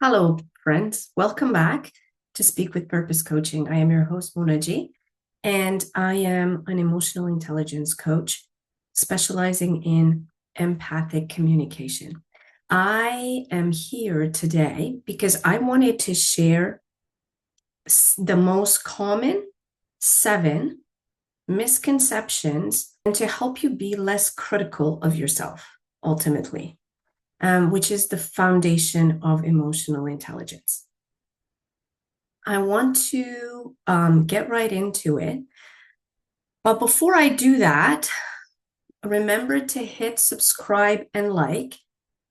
Hello, friends. Welcome back to Speak with Purpose Coaching. I am your host, Mona G, and I am an emotional intelligence coach specializing in empathic communication. I am here today because I wanted to share the most common 7 misconceptions and to help you be less critical of yourself, ultimately. Which is the foundation of emotional intelligence. I want to get right into it. But before I do that, remember to hit subscribe and like.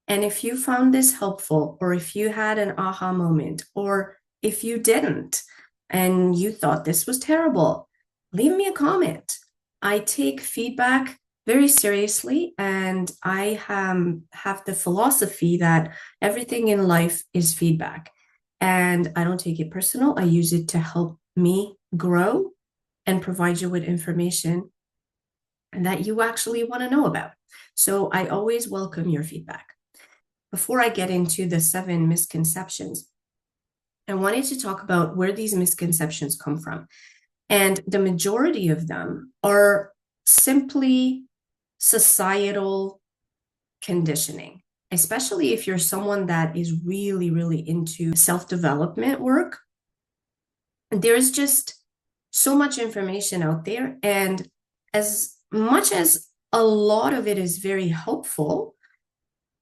And if you found this helpful, or if you had an aha moment, or if you didn't and you thought this was terrible, leave me a comment. I take feedback very seriously, and I have the philosophy that everything in life is feedback. And I don't take it personal. I use it to help me grow and provide you with information that you actually want to know about. So I always welcome your feedback. Before I get into the 7 misconceptions, I wanted to talk about where these misconceptions come from. And the majority of them are simply societal conditioning, especially if you're someone that is really, really into self-development work. There's just so much information out there. And as much as a lot of it is very helpful,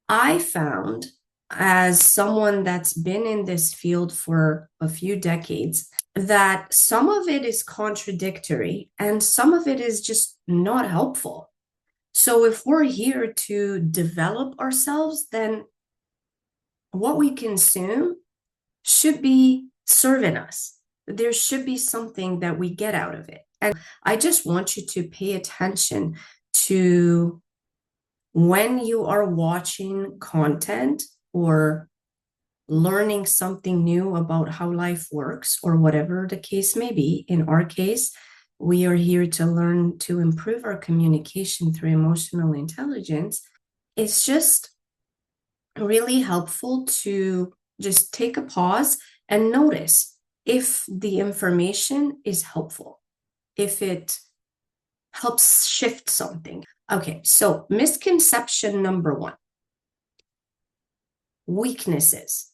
I found, as someone that's been in this field for a few decades, that some of it is contradictory and some of it is just not helpful. So if we're here to develop ourselves, then what we consume should be serving us. There should be something that we get out of it. And I just want you to pay attention to when you are watching content or learning something new about how life works, or whatever the case may be. In our case, we are here to learn to improve our communication through emotional intelligence. It's just really helpful to just take a pause and notice if the information is helpful, if it helps shift something. Okay, so misconception number 1, weaknesses.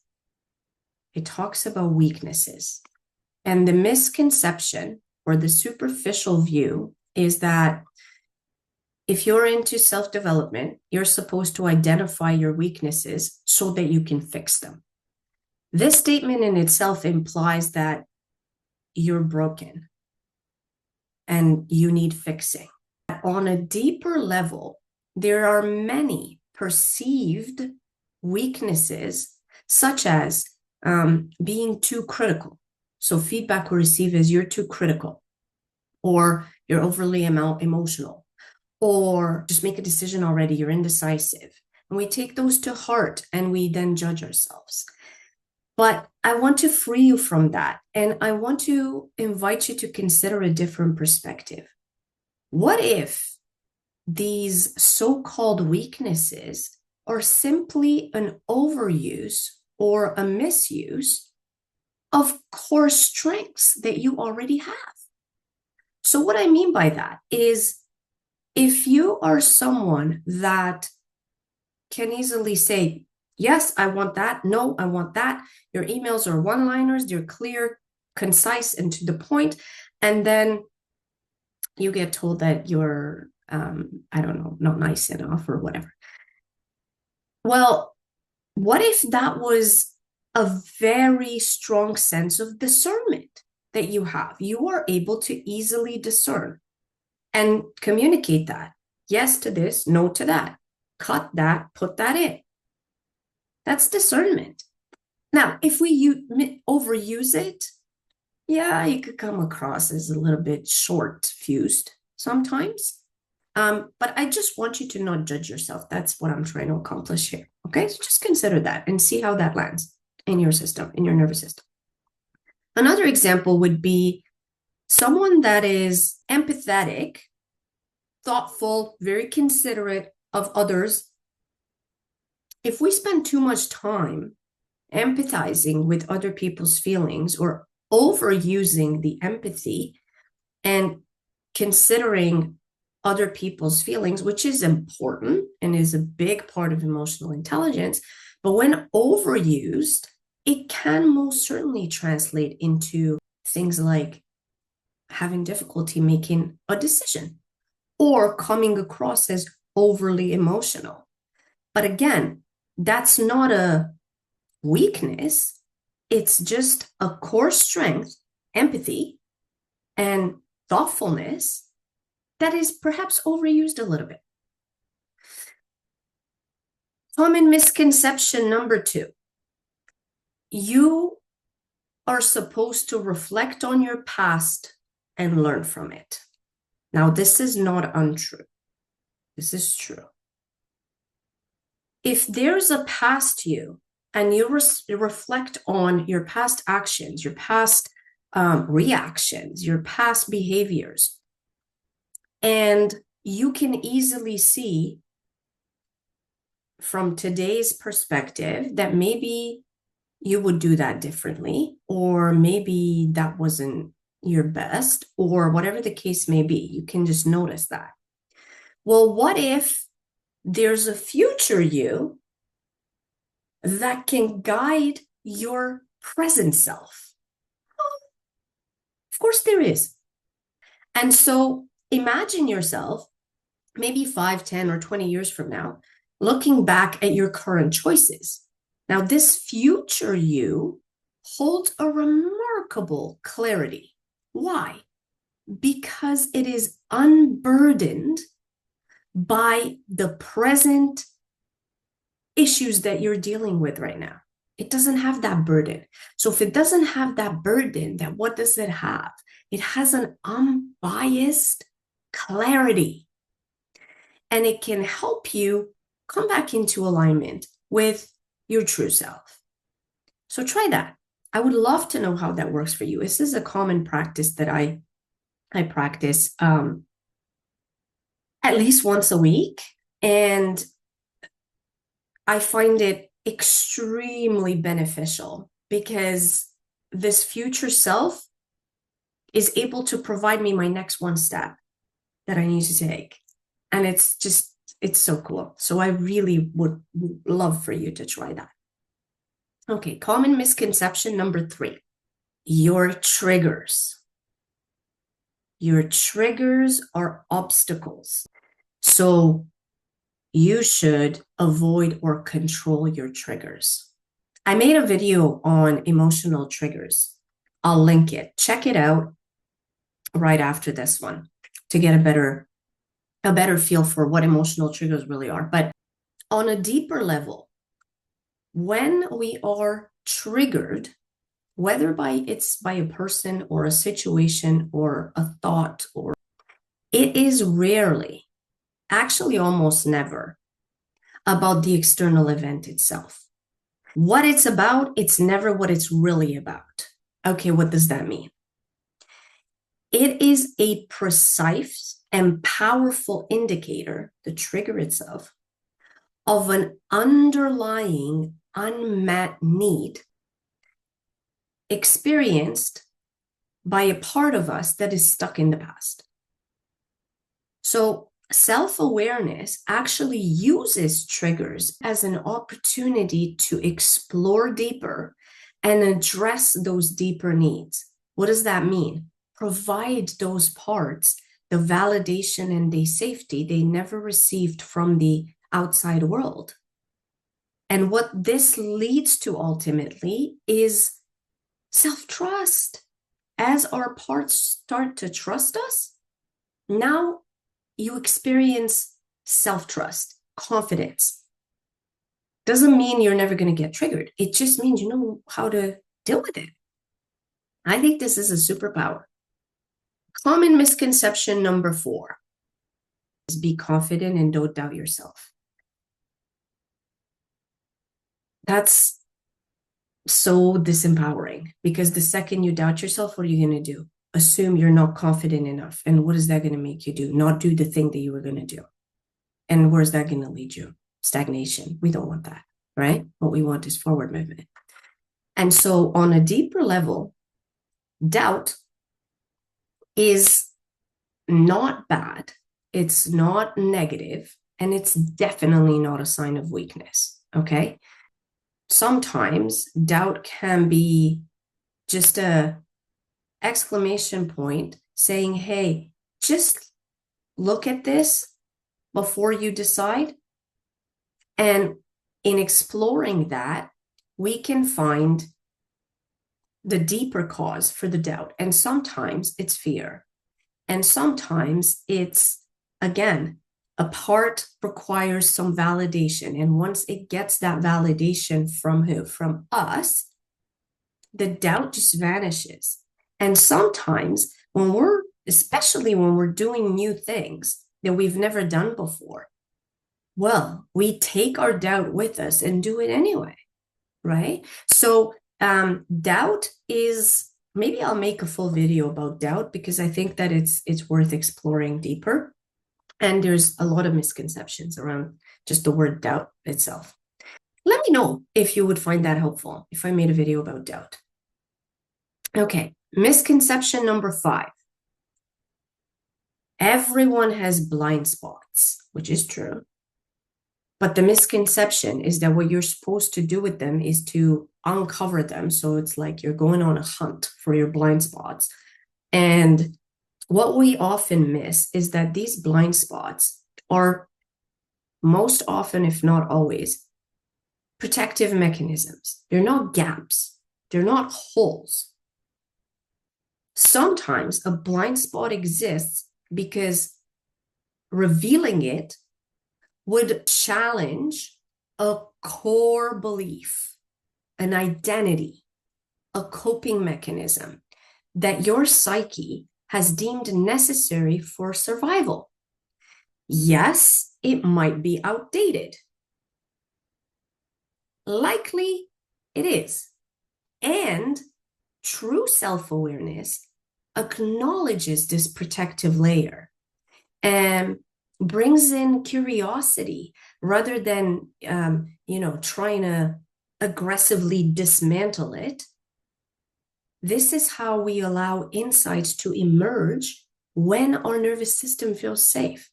It talks about weaknesses. And the misconception, or the superficial view, is that if you're into self-development, you're supposed to identify your weaknesses so that you can fix them. This statement in itself implies that you're broken and you need fixing. On a deeper level, there are many perceived weaknesses, such as being too critical. So feedback we receive is you're too critical, or you're overly emotional, or just make a decision already, you're indecisive. And we take those to heart and we then judge ourselves. But I want to free you from that. And I want to invite you to consider a different perspective. What if these so-called weaknesses are simply an overuse or a misuse of core strengths that you already have? So what I mean by that is, if you are someone that can easily say, yes, I want that, no, I want that, your emails are one-liners, they're clear, concise, and to the point, and then you get told that you're, I don't know, not nice enough or whatever. Well, what if that was a very strong sense of discernment that you have? You are able to easily discern and communicate that. Yes to this, no to that. Cut that, put that in. That's discernment. Now, if we overuse it, yeah, it could come across as a little bit short-fused sometimes. But I just want you to not judge yourself. That's what I'm trying to accomplish here. Okay, so just consider that and see how that lands in your system, in your nervous system. Another example would be someone that is empathetic, thoughtful, very considerate of others. If we spend too much time empathizing with other people's feelings or overusing the empathy and considering other people's feelings, which is important and is a big part of emotional intelligence. But when overused, it can most certainly translate into things like having difficulty making a decision or coming across as overly emotional. But again, that's not a weakness. It's just a core strength, empathy, and thoughtfulness that is perhaps overused a little bit. Common misconception number 2. You are supposed to reflect on your past and learn from it. Now, this is not untrue. This is true. If there's a past you and you reflect on your past actions, your past reactions, your past behaviors, and you can easily see from today's perspective that maybe you would do that differently, or maybe that wasn't your best, or whatever the case may be, you can just notice that. Well, what if there's a future you that can guide your present self? Of course there is. And so imagine yourself maybe 5, 10, or 20 years from now, looking back at your current choices. Now, this future you holds a remarkable clarity. Why? Because it is unburdened by the present issues that you're dealing with right now. It doesn't have that burden. So if it doesn't have that burden, then what does it have? It has an unbiased clarity. And it can help you come back into alignment with your true self. So try that. I would love to know how that works for you. This is a common practice that I practice at least once a week. And I find it extremely beneficial because this future self is able to provide me my next one step that I need to take. And it's so cool. So I really would love for you to try that. Okay, common misconception number 3, your triggers. Your triggers are obstacles. So you should avoid or control your triggers. I made a video on emotional triggers. I'll link it. Check it out right after this one to get a better feel for what emotional triggers really are. But on a deeper level, when we are triggered, whether it's by a person or a situation or a thought, or it is rarely, actually almost never, about the external event itself. What it's about, it's never what it's really about. Okay, what does that mean? It is a precise and powerful indicator, the trigger itself, of an underlying unmet need experienced by a part of us that is stuck in the past. So self-awareness actually uses triggers as an opportunity to explore deeper and address those deeper needs. What does that mean? Provide those parts the validation and the safety they never received from the outside world. And what this leads to ultimately is self-trust. As our parts start to trust us, now you experience self-trust, confidence. Doesn't mean you're never going to get triggered. It just means you know how to deal with it. I think this is a superpower. Common misconception number 4 is be confident and don't doubt yourself. That's so disempowering because the second you doubt yourself, what are you going to do? Assume you're not confident enough. And what is that going to make you do? Not do the thing that you were going to do. And where's that going to lead you? Stagnation. We don't want that, right? What we want is forward movement. And so, on a deeper level, doubt is not bad, it's not negative, and it's definitely not a sign of weakness. Okay. Sometimes doubt can be just a exclamation point saying, hey, just look at this before you decide. And in exploring that, we can find the deeper cause for the doubt. And sometimes it's fear. And sometimes it's, again, a part requires some validation. And once it gets that validation from who? From us, the doubt just vanishes. And sometimes when we're, especially when we're doing new things that we've never done before, well, we take our doubt with us and do it anyway, right? So doubt is, maybe I'll make a full video about doubt because I think that it's worth exploring deeper. And there's a lot of misconceptions around just the word doubt itself. Let me know if you would find that helpful, if I made a video about doubt. Okay, misconception number 5. Everyone has blind spots, which is true. But the misconception is that what you're supposed to do with them is to uncover them. So it's like you're going on a hunt for your blind spots. And what we often miss is that these blind spots are most often, if not always, protective mechanisms. They're not gaps, they're not holes. Sometimes a blind spot exists because revealing it would challenge a core belief, an identity, a coping mechanism that your psyche has deemed necessary for survival. Yes, it might be outdated. Likely it is. And true self-awareness acknowledges this protective layer and brings in curiosity rather than, trying to aggressively dismantle it. This is how we allow insights to emerge when our nervous system feels safe.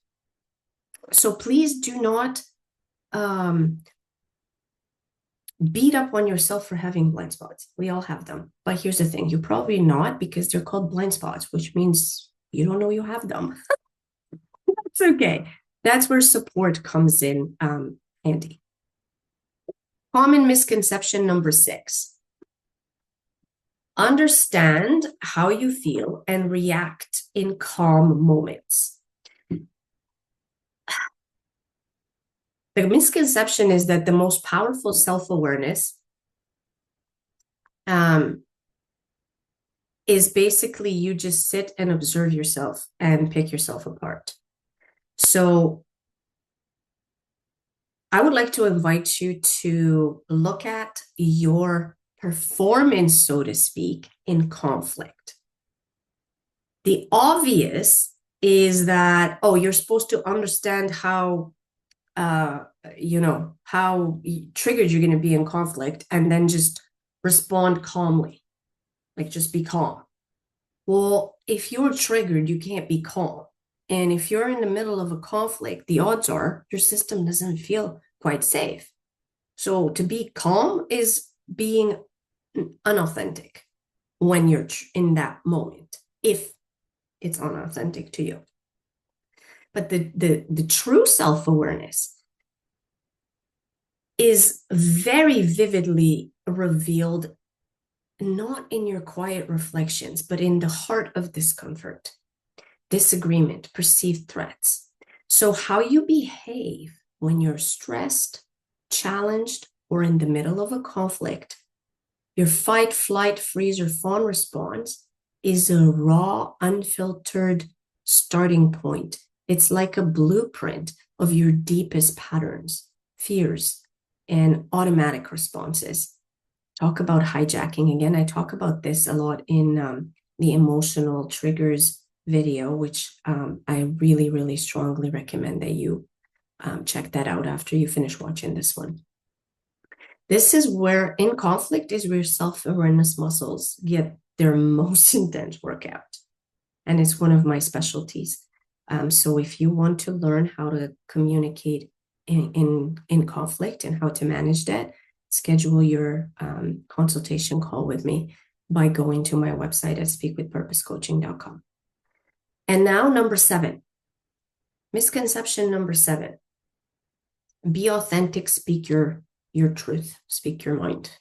So please do not beat up on yourself for having blind spots. We all have them. But here's the thing, you're probably not, because they're called blind spots, which means you don't know you have them. It's okay. That's where support comes in handy. Common misconception number 6. Understand how you feel and react in calm moments. The misconception is that the most powerful self-awareness is basically you just sit and observe yourself and pick yourself apart. So I would like to invite you to look at your performance, so to speak, in conflict. The obvious is that, oh, you're supposed to understand how how triggered you're going to be in conflict and then just respond calmly, like just be calm. Well, if you're triggered, you can't be calm. And if you're in the middle of a conflict, the odds are your system doesn't feel quite safe. So to be calm is being unauthentic when you're in that moment, if it's unauthentic to you. But the true self-awareness is very vividly revealed, not in your quiet reflections, but in the heart of discomfort, disagreement, perceived threats. So how you behave when you're stressed, challenged, or in the middle of a conflict, your fight, flight, freeze, or fawn response is a raw, unfiltered starting point. It's like a blueprint of your deepest patterns, fears, and automatic responses. Talk about hijacking. Again, I talk about this a lot in the emotional triggers video, which I really, really strongly recommend that you check that out after you finish watching this one. This is where, in conflict, is where self-awareness muscles get their most intense workout. And it's one of my specialties. So if you want to learn how to communicate in conflict and how to manage that, schedule your consultation call with me by going to my website at speakwithpurposecoaching.com. And now, number 7, misconception number 7: be authentic, speak your truth, speak your mind.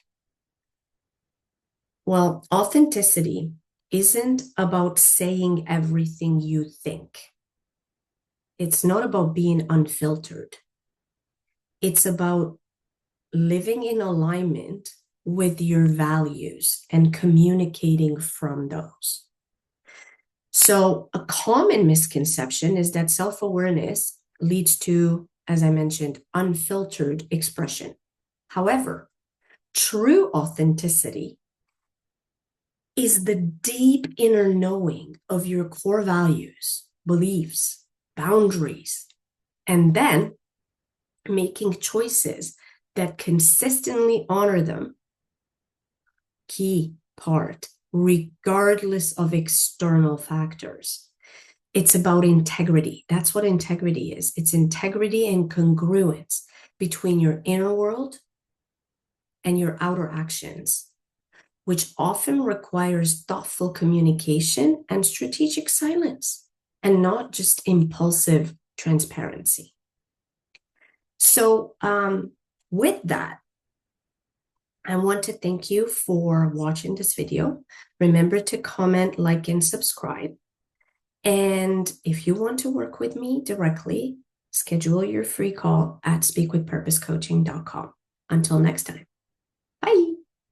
Well, authenticity isn't about saying everything you think. It's not about being unfiltered. It's about living in alignment with your values and communicating from those. So, a common misconception is that self-awareness leads to, as I mentioned, unfiltered expression. However, true authenticity is the deep inner knowing of your core values, beliefs, boundaries, and then making choices that consistently honor them. Key part, regardless of external factors. It's about integrity. That's what integrity is. It's integrity and congruence between your inner world and your outer actions, which often requires thoughtful communication and strategic silence, and not just impulsive transparency. So, with that, I want to thank you for watching this video. Remember to comment, like, and subscribe. And if you want to work with me directly, schedule your free call at speakwithpurposecoaching.com. Until next time.